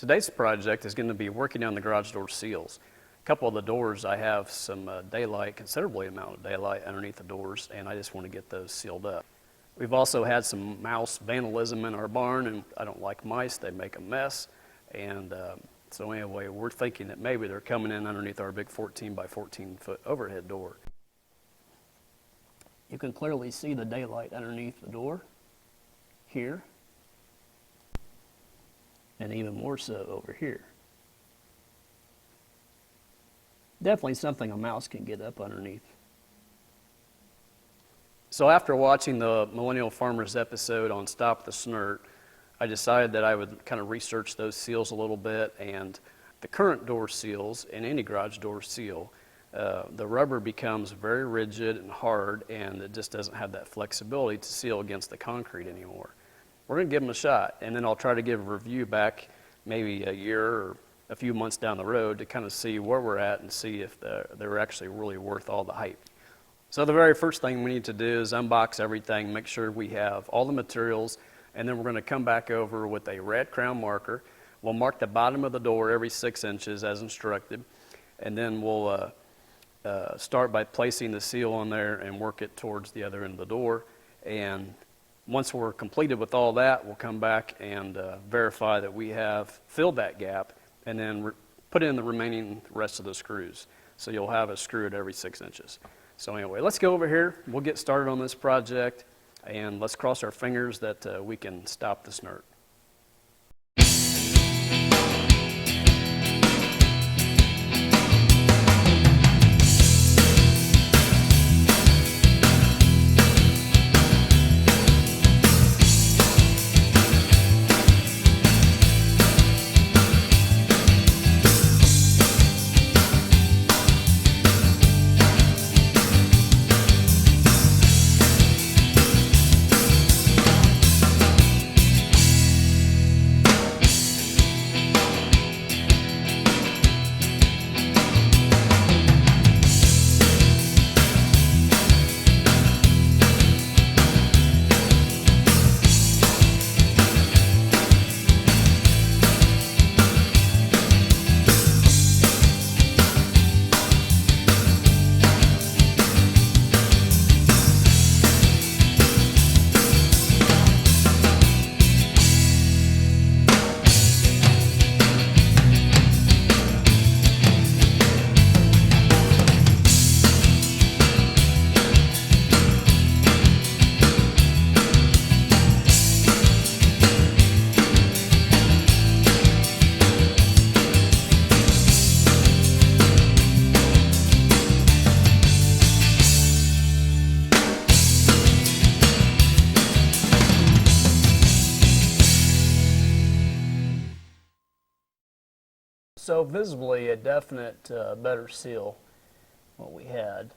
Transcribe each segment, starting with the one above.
Today's project is going to be working on the garage door seals. A couple of the doors, I have some daylight, considerably amount of daylight underneath the doors, and I just want to get those sealed up. We've also had some mouse vandalism in our barn, and I don't like mice. They make a mess. And so anyway, we're thinking that maybe they're coming in underneath our big 14 by 14 foot overhead door. You can clearly see the daylight underneath the door here, and even more so over here. Definitely something a mouse can get up underneath. So after watching the Millennial Farmers episode on Stop The Snirt, I decided that I would kind of research those seals a little bit, and the current door seals and any garage door seal, the rubber becomes very rigid and hard, and it just doesn't have that flexibility to seal against the concrete anymore. We're going to give them a shot, and then I'll try to give a review back maybe a year or a few months down the road to kind of see where we're at and see if they're actually really worth all the hype. So the very first thing we need to do is unbox everything, make sure we have all the materials, and then we're going to come back over with a red crown marker. We'll mark the bottom of the door every 6 inches as instructed, and then we'll start by placing the seal on there and work it towards the other end of the door. And once we're completed with all that, we'll come back and verify that we have filled that gap, and then put in the remaining rest of the screws. So you'll have it screwed every 6 inches. So anyway, let's go over here. We'll get started on this project, and let's cross our fingers that we can stop the snirt. So visibly a definite better seal what we had.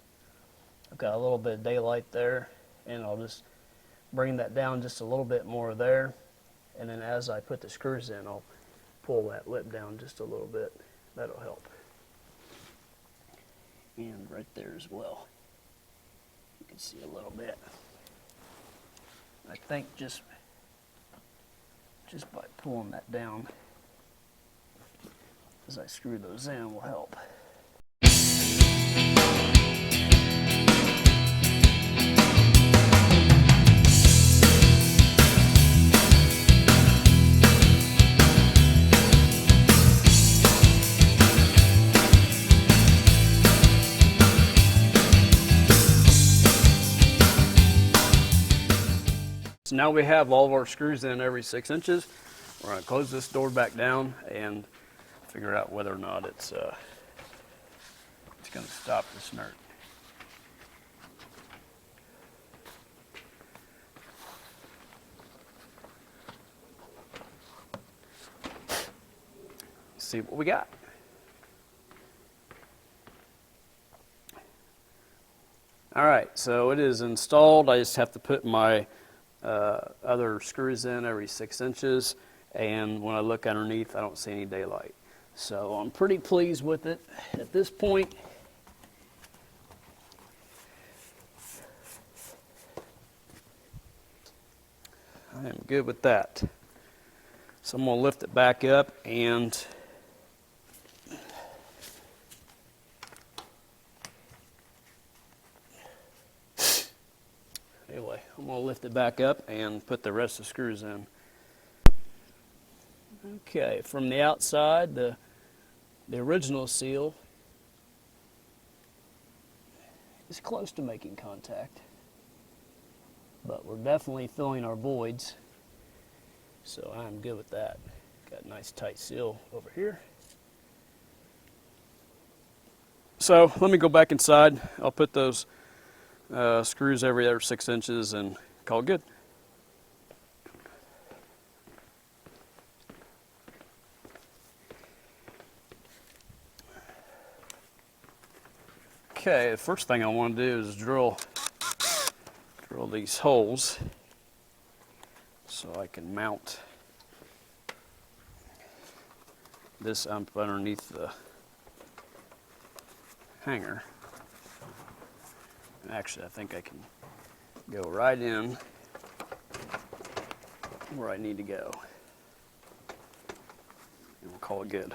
I've got a little bit of daylight there, and I'll just bring that down just a little bit more there, and then as I put the screws in, I'll pull that lip down just a little bit. That'll help. And right there as well. You can see a little bit. I think just by pulling that down as I screw those in will help. So now we have all of our screws in every 6 inches. We're going to close this door back down and figure out whether or not it's going to stop the snirt. Let's see what we got. All right, so it is installed. I just have to put my other screws in every 6 inches, and when I look underneath, I don't see any daylight. So I'm pretty pleased with it at this point. I am good with that. So I'm going to lift it back up and anyway, I'm going to lift it back up and put the rest of the screws in. Okay, from the outside, the original seal is close to making contact, but we're definitely filling our voids, so I'm good with that. Got a nice tight seal over here. So let me go back inside. I'll put those screws every other 6 inches and call it good. Okay, the first thing I want to do is drill these holes so I can mount this up underneath the hanger. Actually, I think I can go right in where I need to go, and we'll call it good.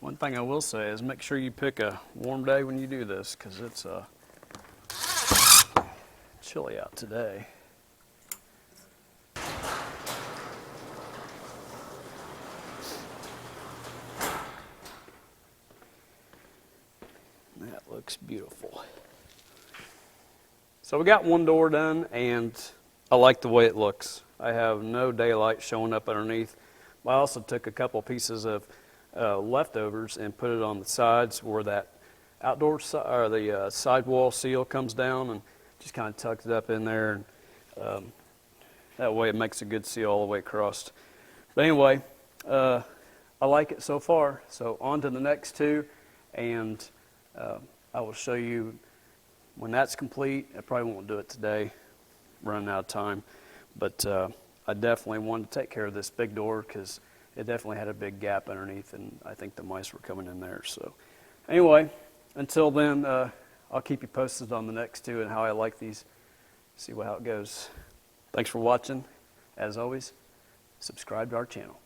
One thing I will say is make sure you pick a warm day when you do this, because it's chilly out today. That looks beautiful. So we got one door done, and I like the way it looks. I have no daylight showing up underneath. I also took a couple pieces of leftovers and put it on the sides where that outdoor or the sidewall seal comes down, and just kind of tucked it up in there, and that way it makes a good seal all the way across. But anyway, I like it so far. So on to the next two, and I will show you when that's complete. I probably won't do it today, running out of time, but I definitely wanted to take care of this big door because it definitely had a big gap underneath, and I think the mice were coming in there. So anyway, until then, I'll keep you posted on the next two and how I like these, see how it goes. Thanks for watching. As always, subscribe to our channel.